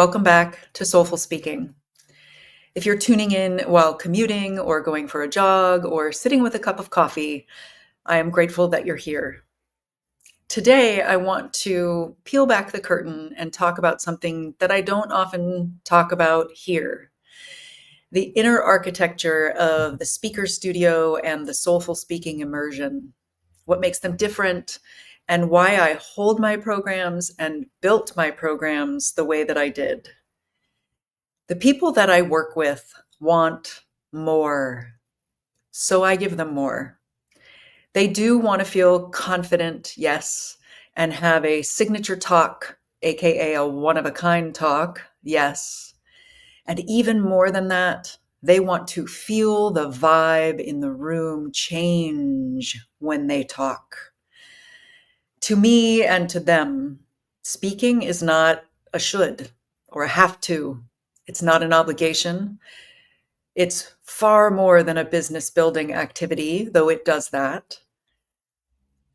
Welcome back to Soulful Speaking. If you're tuning in while commuting or going for a jog or sitting with a cup of coffee, I am grateful that you're here. Today, I want to peel back the curtain and talk about something that I don't often talk about here. The inner architecture of the speaker studio and the soulful speaking immersion, what makes them different, and why I hold my programs and built my programs the way that I did. The people that I work with want more, so I give them more. They do want to feel confident, yes, and have a signature talk, aka a one of a kind talk, yes. And even more than that, they want to feel the vibe in the room change when they talk. To me and to them, speaking is not a should or a have to. It's not an obligation. It's far more than a business building activity, though it does that.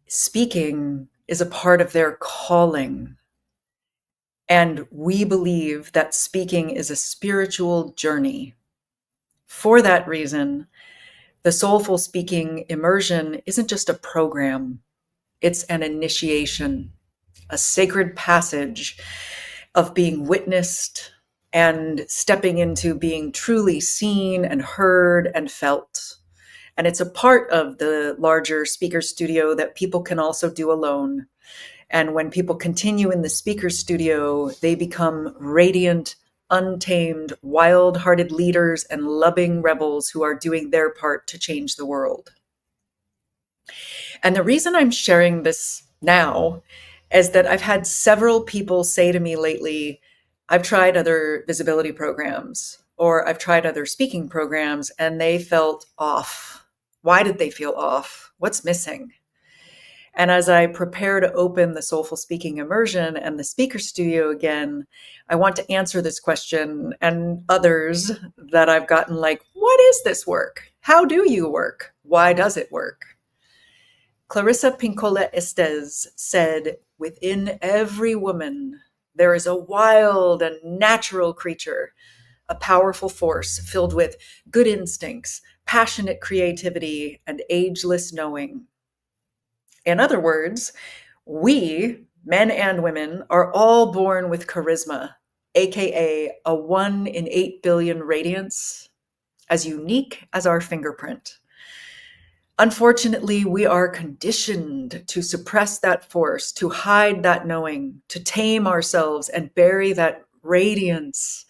Speaking is a part of their calling. And we believe that speaking is a spiritual journey. For that reason, the Soulful Speaking immersion isn't just a program, it's an initiation, a sacred passage of being witnessed and stepping into being truly seen and heard and felt. And it's a part of the larger speaker studio that people can also do alone. And when people continue in the speaker studio, they become radiant, untamed, wild hearted leaders and loving rebels who are doing their part to change the world. And the reason I'm sharing this now is that I've had several people say to me lately, I've tried other visibility programs or I've tried other speaking programs and they felt off. Why did they feel off? What's missing? And as I prepare to open the Soulful Speaking immersion and the speaker studio again, I want to answer this question and others that I've gotten like, what is this work? How do you work? Why does it work? Clarissa Pinkola Estes said, within every woman, there is a wild and natural creature, a powerful force filled with good instincts, passionate creativity, and ageless knowing. In other words, we, men and women, are all born with charisma, aka a 1 in 8 billion radiance, as unique as our fingerprint. Unfortunately, we are conditioned to suppress that force, to hide that knowing, to tame ourselves and bury that radiance,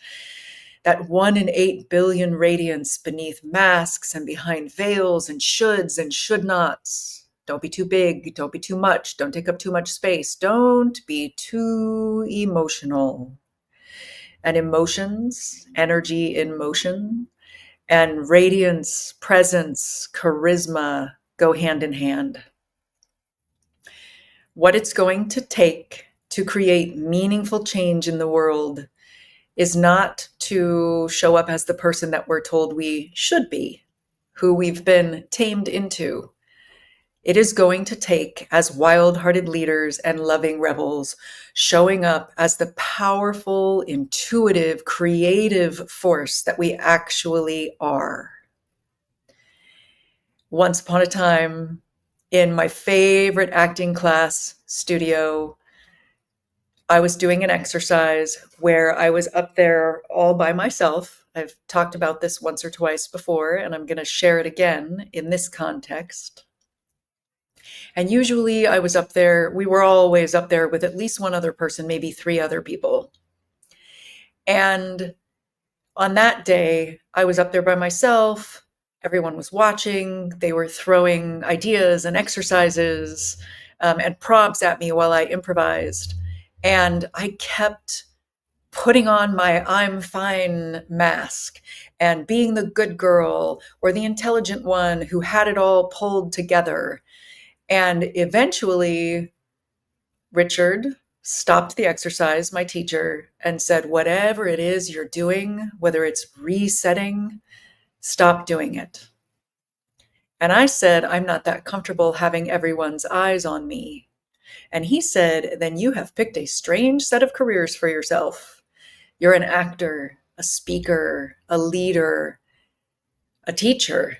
that 1 in 8 billion radiance beneath masks and behind veils and shoulds and should nots. Don't be too big. Don't be too much. Don't take up too much space. Don't be too emotional. And emotions, energy in motion, and radiance, presence, charisma go hand in hand. What it's going to take to create meaningful change in the world is not to show up as the person that we're told we should be, who we've been tamed into. It is going to take, as wild-hearted leaders and loving rebels, showing up as the powerful, intuitive, creative force that we actually are. Once upon a time, in my favorite acting class studio, I was doing an exercise where I was up there all by myself. I've talked about this once or twice before, and I'm going to share it again in this context. And usually I was up there, we were always up there with at least one other person, maybe 3 other people. And on that day, I was up there by myself. Everyone was watching. They were throwing ideas and exercises and prompts at me while I improvised. And I kept putting on my I'm fine mask and being the good girl or the intelligent one who had it all pulled together. And eventually, Richard stopped the exercise, my teacher, and said, whatever it is you're doing, whether it's resetting, stop doing it. And I said, I'm not that comfortable having everyone's eyes on me. And he said, then you have picked a strange set of careers for yourself. You're an actor, a speaker, a leader, a teacher.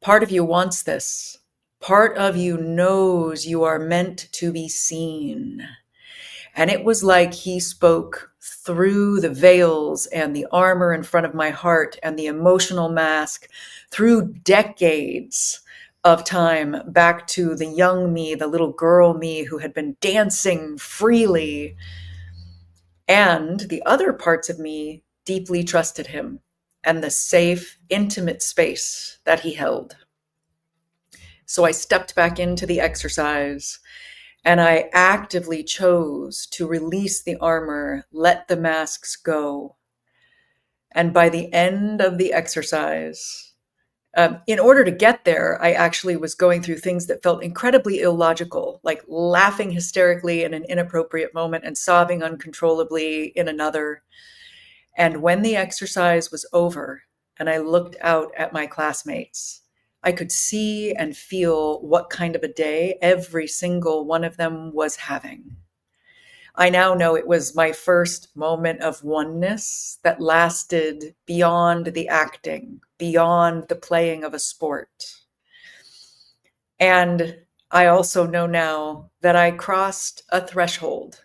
Part of you wants this. Part of you knows you are meant to be seen. And it was like he spoke through the veils and the armor in front of my heart and the emotional mask through decades of time back to the young me, the little girl me who had been dancing freely. And the other parts of me deeply trusted him and the safe, intimate space that he held. So I stepped back into the exercise and I actively chose to release the armor, let the masks go. And by the end of the exercise, in order to get there, I actually was going through things that felt incredibly illogical, like laughing hysterically in an inappropriate moment and sobbing uncontrollably in another. And when the exercise was over and I looked out at my classmates, I could see and feel what kind of a day every single one of them was having. I now know it was my first moment of oneness that lasted beyond the acting, beyond the playing of a sport. And I also know now that I crossed a threshold.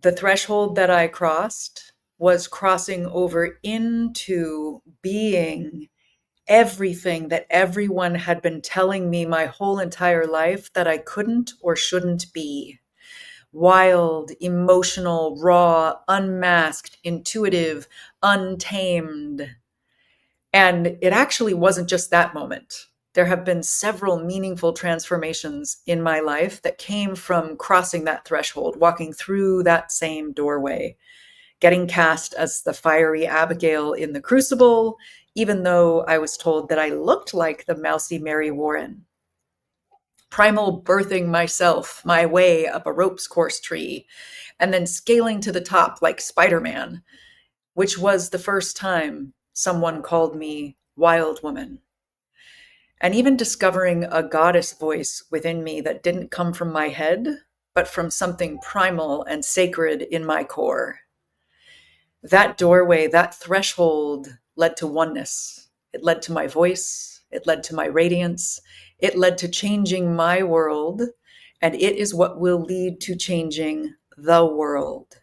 The threshold that I crossed was crossing over into being everything that everyone had been telling me my whole entire life that I couldn't or shouldn't be. Wild, emotional, raw, unmasked, intuitive, untamed. And it actually wasn't just that moment. There have been several meaningful transformations in my life that came from crossing that threshold, walking through that same doorway, getting cast as the fiery Abigail in The Crucible, even though I was told that I looked like the mousy Mary Warren. Primal birthing myself, my way up a ropes course tree, and then scaling to the top like Spider-Man, which was the first time someone called me Wild Woman. And even discovering a goddess voice within me that didn't come from my head, but from something primal and sacred in my core. That doorway, that threshold led to oneness. It led to my voice. It led to my radiance. It led to changing my world. And it is what will lead to changing the world.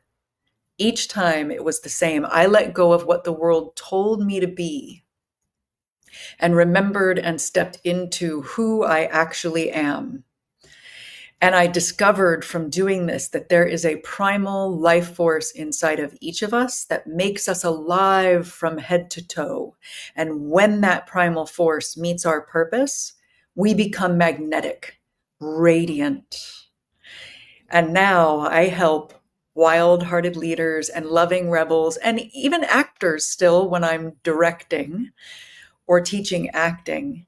Each time it was the same. I let go of what the world told me to be and remembered and stepped into who I actually am. And I discovered from doing this that there is a primal life force inside of each of us that makes us alive from head to toe. And when that primal force meets our purpose, we become magnetic, radiant. And now I help wild-hearted leaders and loving rebels and even actors still when I'm directing or teaching acting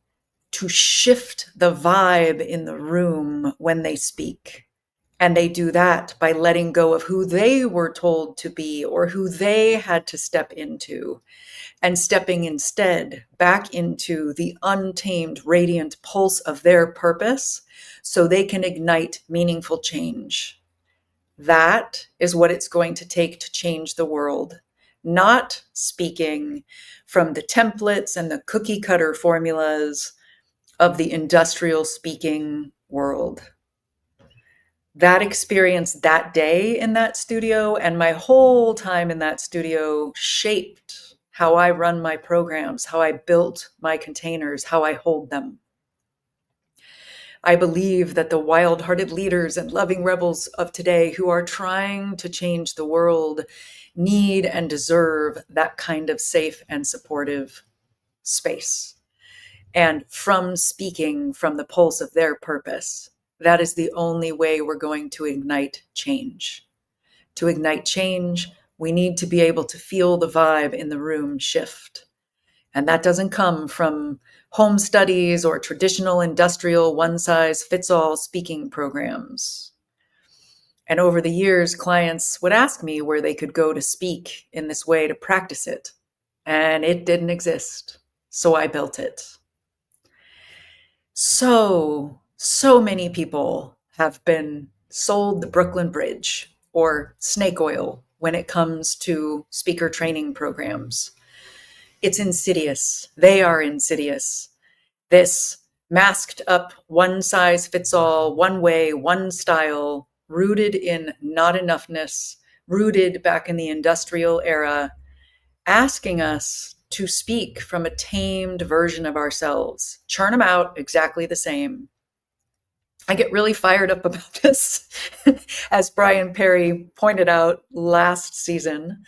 to shift the vibe in the room when they speak. And they do that by letting go of who they were told to be or who they had to step into and stepping instead back into the untamed, radiant pulse of their purpose so they can ignite meaningful change. That is what it's going to take to change the world. Not speaking from the templates and the cookie cutter formulas of the industrial speaking world. That experience that day in that studio and my whole time in that studio shaped how I run my programs, how I built my containers, how I hold them. I believe that the wild-hearted leaders and loving rebels of today who are trying to change the world need and deserve that kind of safe and supportive space. And from speaking from the pulse of their purpose, that is the only way we're going to ignite change. To ignite change, we need to be able to feel the vibe in the room shift. And that doesn't come from home studies or traditional industrial one-size-fits-all speaking programs. And over the years, clients would ask me where they could go to speak in this way to practice it. And it didn't exist. So I built it. So many people have been sold the Brooklyn Bridge or snake oil when it comes to speaker training programs. It's insidious. They are insidious. This masked up, one size fits all, one way, one style, rooted in not enoughness, rooted back in the industrial era, asking us to speak from a tamed version of ourselves, churn them out exactly the same. I get really fired up about this, as Brian Perry pointed out last season,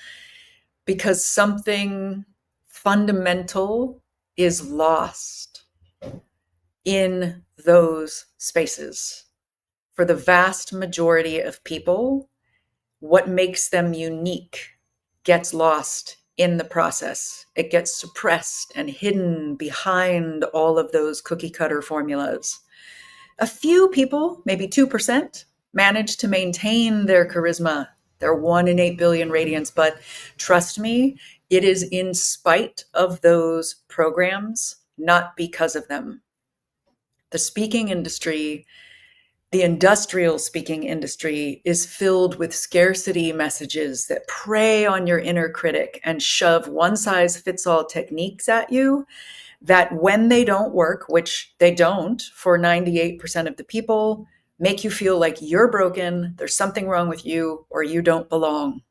because something fundamental is lost in those spaces. For the vast majority of people, what makes them unique gets lost in the process. It gets suppressed and hidden behind all of those cookie cutter formulas. A few people, maybe 2%, manage to maintain their charisma, their 1 in 8 billion radiance. But trust me, it is in spite of those programs, not because of them. The speaking industry, the industrial speaking industry, is filled with scarcity messages that prey on your inner critic and shove one size fits all techniques at you that, when they don't work, which they don't for 98% of the people, make you feel like you're broken, there's something wrong with you, or you don't belong.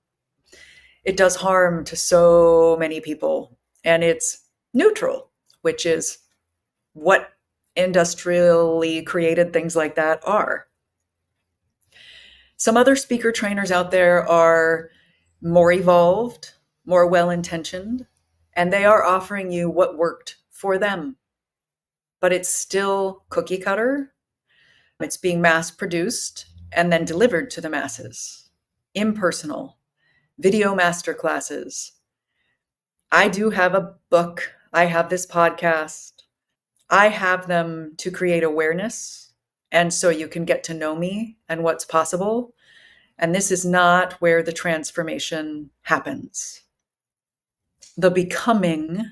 It does harm to so many people, and it's neutral, which is what industrially created things like that are. Some other speaker trainers out there are more evolved, more well-intentioned, and they are offering you what worked for them. But it's still cookie cutter. It's being mass produced and then delivered to the masses. Impersonal, video master classes. I do have a book. I have this podcast. I have them to create awareness, and so you can get to know me and what's possible. And this is not where the transformation happens. The becoming,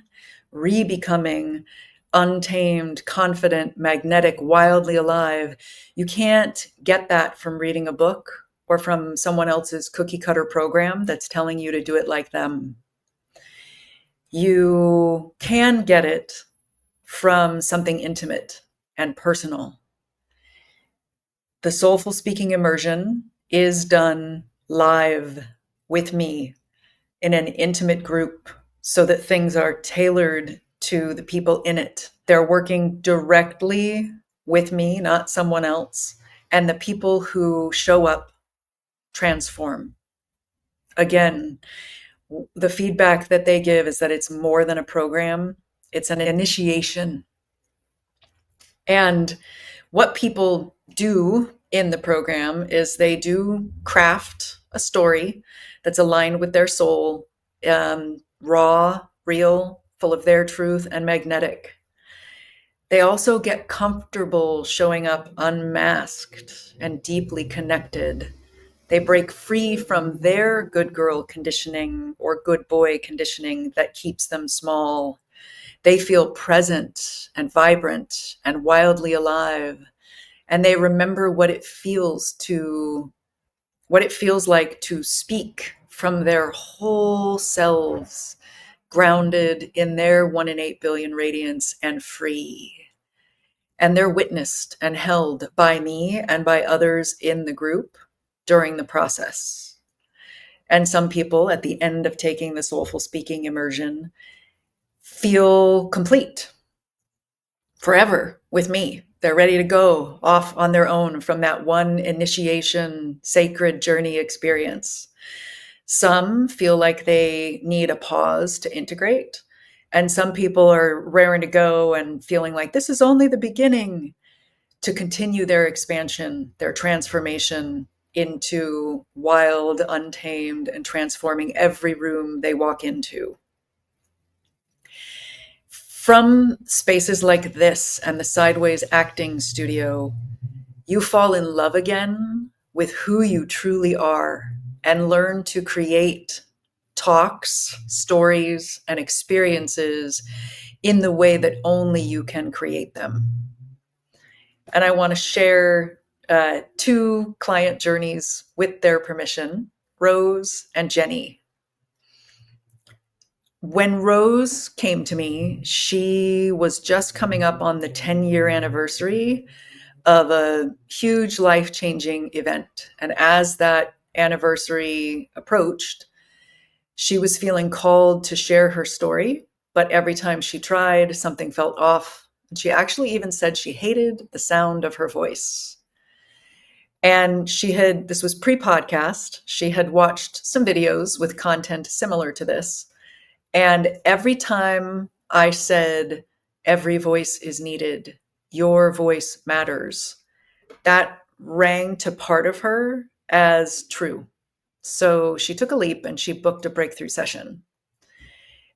re-becoming, untamed, confident, magnetic, wildly alive, you can't get that from reading a book or from someone else's cookie cutter program that's telling you to do it like them. You can get it from something intimate and personal. The Soulful Speaking Immersion is done live with me in an intimate group so that things are tailored to the people in it. They're working directly with me, not someone else. And the people who show up transform. Again, the feedback that they give is that it's more than a program, it's an initiation. And what people do in the program is they do craft a story that's aligned with their soul, raw, real, full of their truth, and magnetic. They also get comfortable showing up unmasked and deeply connected. They break free from their good girl conditioning or good boy conditioning that keeps them small. They feel present and vibrant and wildly alive. And they remember what it feels like to speak from their whole selves, grounded in their 1 in 8 billion radiance and free. And they're witnessed and held by me and by others in the group during the process. And some people at the end of taking the Soulful Speaking immersion feel complete forever with me. They're ready to go off on their own from that one initiation, sacred journey experience. Some feel like they need a pause to integrate. And some people are raring to go and feeling like this is only the beginning to continue their expansion, their transformation into wild, untamed, and transforming every room they walk into. From spaces like this and the Sideways Acting Studio, you fall in love again with who you truly are and learn to create talks, stories, and experiences in the way that only you can create them. And I want to share 2 client journeys with their permission. Rose, and Jeni. When Rose came to me, she was just coming up on the 10-year anniversary of a huge life changing event. And as that anniversary approached, she was feeling called to share her story. But every time she tried, something felt off. And she actually even said she hated the sound of her voice. And this was pre podcast, she had watched some videos with content similar to this. And every time I said, every voice is needed, your voice matters, that rang to part of her as true. So she took a leap and she booked a breakthrough session.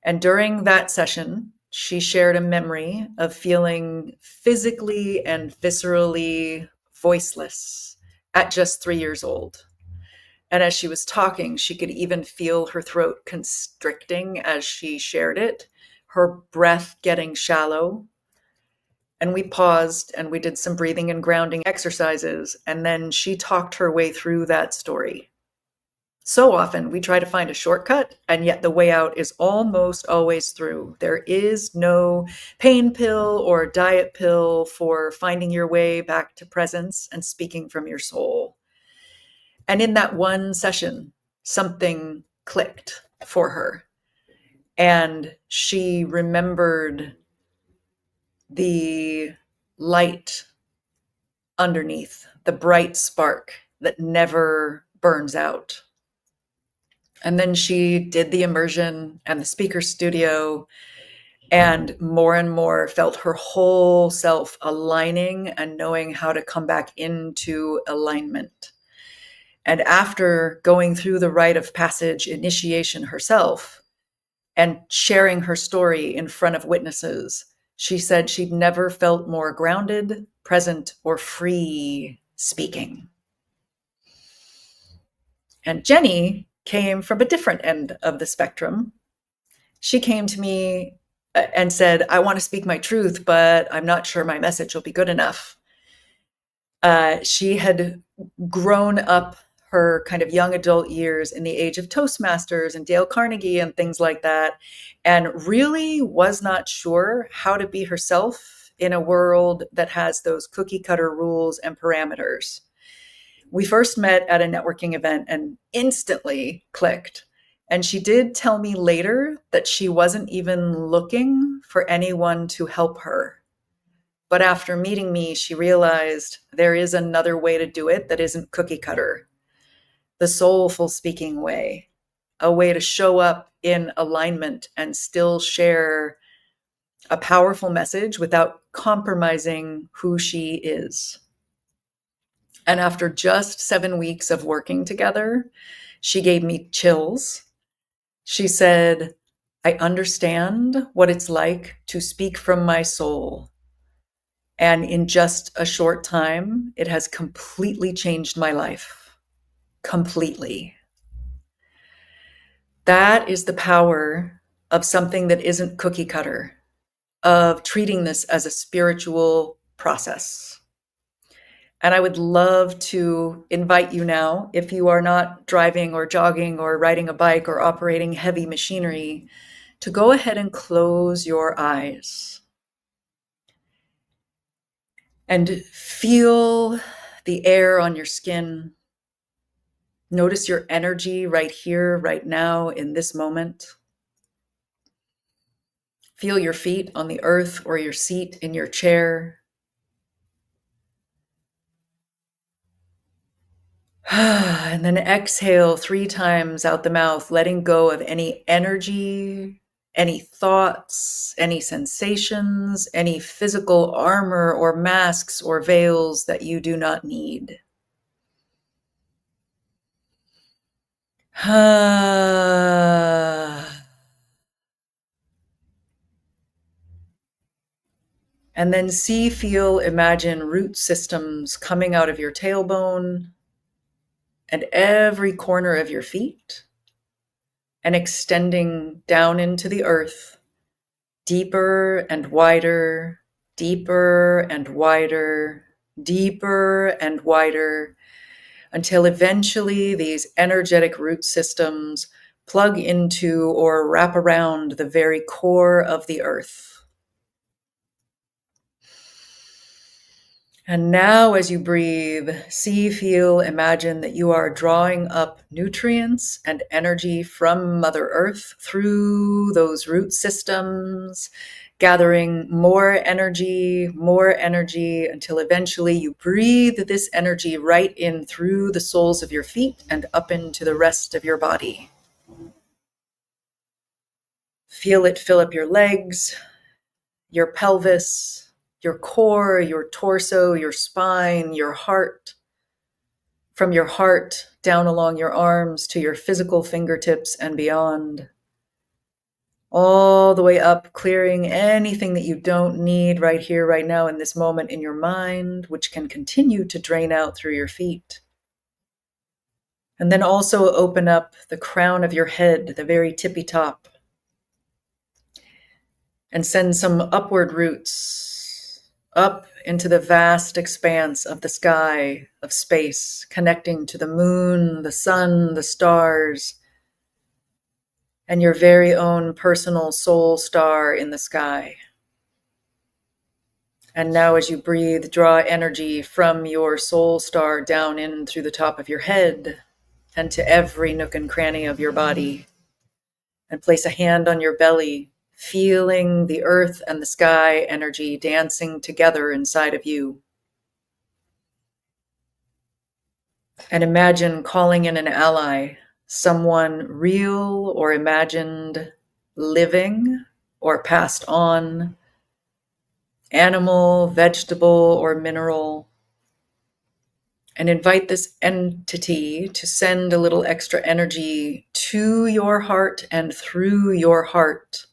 And during that session, she shared a memory of feeling physically and viscerally voiceless at just 3 years old. And as she was talking, she could even feel her throat constricting as she shared it, her breath getting shallow. And we paused and we did some breathing and grounding exercises. And then she talked her way through that story. So often we try to find a shortcut, and yet the way out is almost always through. There is no pain pill or diet pill for finding your way back to presence and speaking from your soul. And in that one session, something clicked for her. And she remembered the light underneath, the bright spark that never burns out. And then she did the immersion and the speaker studio, and more felt her whole self aligning and knowing how to come back into alignment. And after going through the rite of passage initiation herself and sharing her story in front of witnesses, she said she'd never felt more grounded, present, or free speaking. And Jeni came from a different end of the spectrum. She came to me and said, I want to speak my truth, but I'm not sure my message will be good enough. She had grown up her kind of young adult years in the age of Toastmasters and Dale Carnegie and things like that, and really was not sure how to be herself in a world that has those cookie cutter rules and parameters. We first met at a networking event and instantly clicked. And she did tell me later that she wasn't even looking for anyone to help her. But after meeting me, she realized there is another way to do it that isn't cookie cutter. The soulful speaking way, a way to show up in alignment and still share a powerful message without compromising who she is. And after just 7 weeks of working together, she gave me chills. She said, I understand what it's like to speak from my soul. And in just a short time, it has completely changed my life. Completely. That is the power of something that isn't cookie cutter, of treating this as a spiritual process. And I would love to invite you now, if you are not driving or jogging or riding a bike or operating heavy machinery, to go ahead and close your eyes and feel the air on your skin. Notice your energy right here, right now, in this moment. Feel your feet on the earth or your seat in your chair. And then exhale 3 times out the mouth, letting go of any energy, any thoughts, any sensations, any physical armor or masks or veils that you do not need. And then see, feel, imagine root systems coming out of your tailbone and every corner of your feet and extending down into the earth, deeper and wider, deeper and wider, deeper and wider, until eventually these energetic root systems plug into or wrap around the very core of the earth. And now, as you breathe, see, feel, imagine that you are drawing up nutrients and energy from Mother Earth through those root systems, gathering more energy until eventually you breathe this energy right in through the soles of your feet and up into the rest of your body. Feel it fill up your legs, your pelvis, your core, your torso, your spine, your heart. From your heart down along your arms to your physical fingertips and beyond. All the way up, clearing anything that you don't need right here, right now, in this moment in your mind, which can continue to drain out through your feet. And then also open up the crown of your head, the very tippy top, and send some upward roots up into the vast expanse of the sky, of space, connecting to the moon, the sun, the stars, and your very own personal soul star in the sky. And now, as you breathe, draw energy from your soul star down in through the top of your head and to every nook and cranny of your body. And place a hand on your belly, feeling the earth and the sky energy dancing together inside of you. And imagine calling in an ally, someone real or imagined, living or passed on, animal, vegetable, or mineral, and invite this entity to send a little extra energy to your heart and through your heart.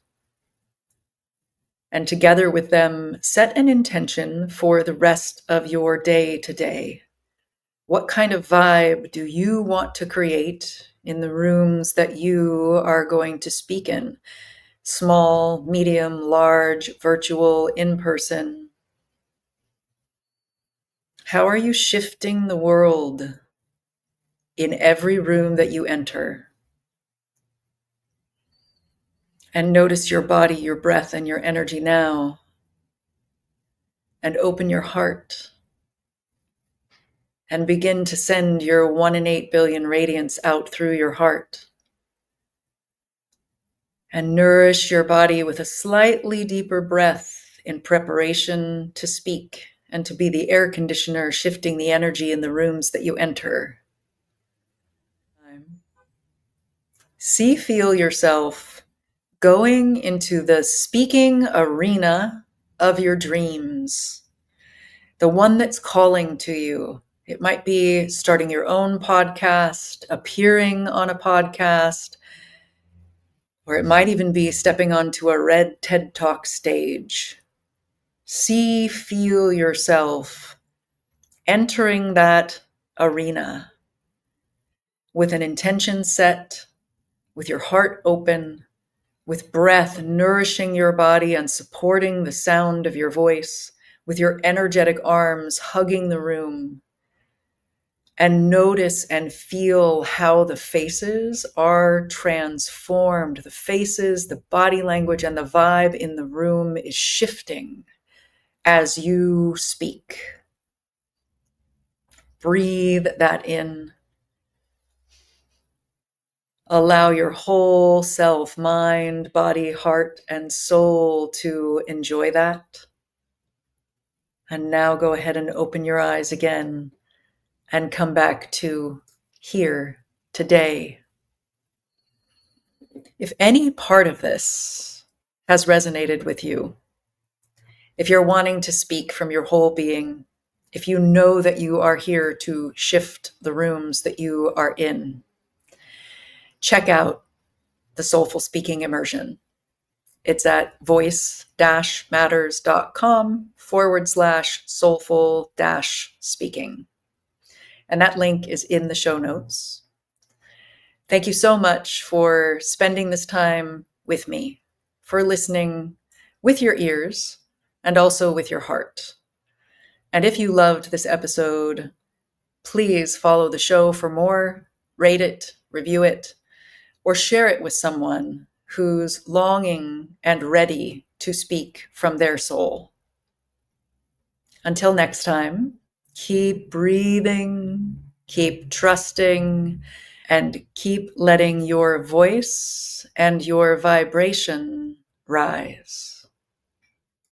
And together with them, set an intention for the rest of your day today. What kind of vibe do you want to create in the rooms that you are going to speak in? Small, medium, large, virtual, in person. How are you shifting the world in every room that you enter? And notice your body, your breath, and your energy now. And open your heart. And begin to send your 1 in 8 billion radiance out through your heart. And nourish your body with a slightly deeper breath in preparation to speak and to be the air conditioner shifting the energy in the rooms that you enter. See, feel yourself going into the speaking arena of your dreams, the one that's calling to you. It might be starting your own podcast, appearing on a podcast, or it might even be stepping onto a red TED Talk stage. See, feel yourself entering that arena with an intention set, with your heart open, with breath nourishing your body and supporting the sound of your voice, with your energetic arms hugging the room. And notice and feel how the faces are transformed. The faces, the body language, and the vibe in the room is shifting as you speak. Breathe that in. Allow your whole self, mind, body, heart, and soul to enjoy that. And now go ahead and open your eyes again and come back to here, today. If any part of this has resonated with you, if you're wanting to speak from your whole being, if you know that you are here to shift the rooms that you are in, check out the Soulful Speaking Immersion. It's at voice-matters.com/soulful-speaking. And that link is in the show notes. Thank you so much for spending this time with me, for listening with your ears and also with your heart. And if you loved this episode, Please follow the show for more, rate it, review it, or share it with someone who's longing and ready to speak from their soul. Until next time, keep breathing, keep trusting, and keep letting your voice and your vibration rise.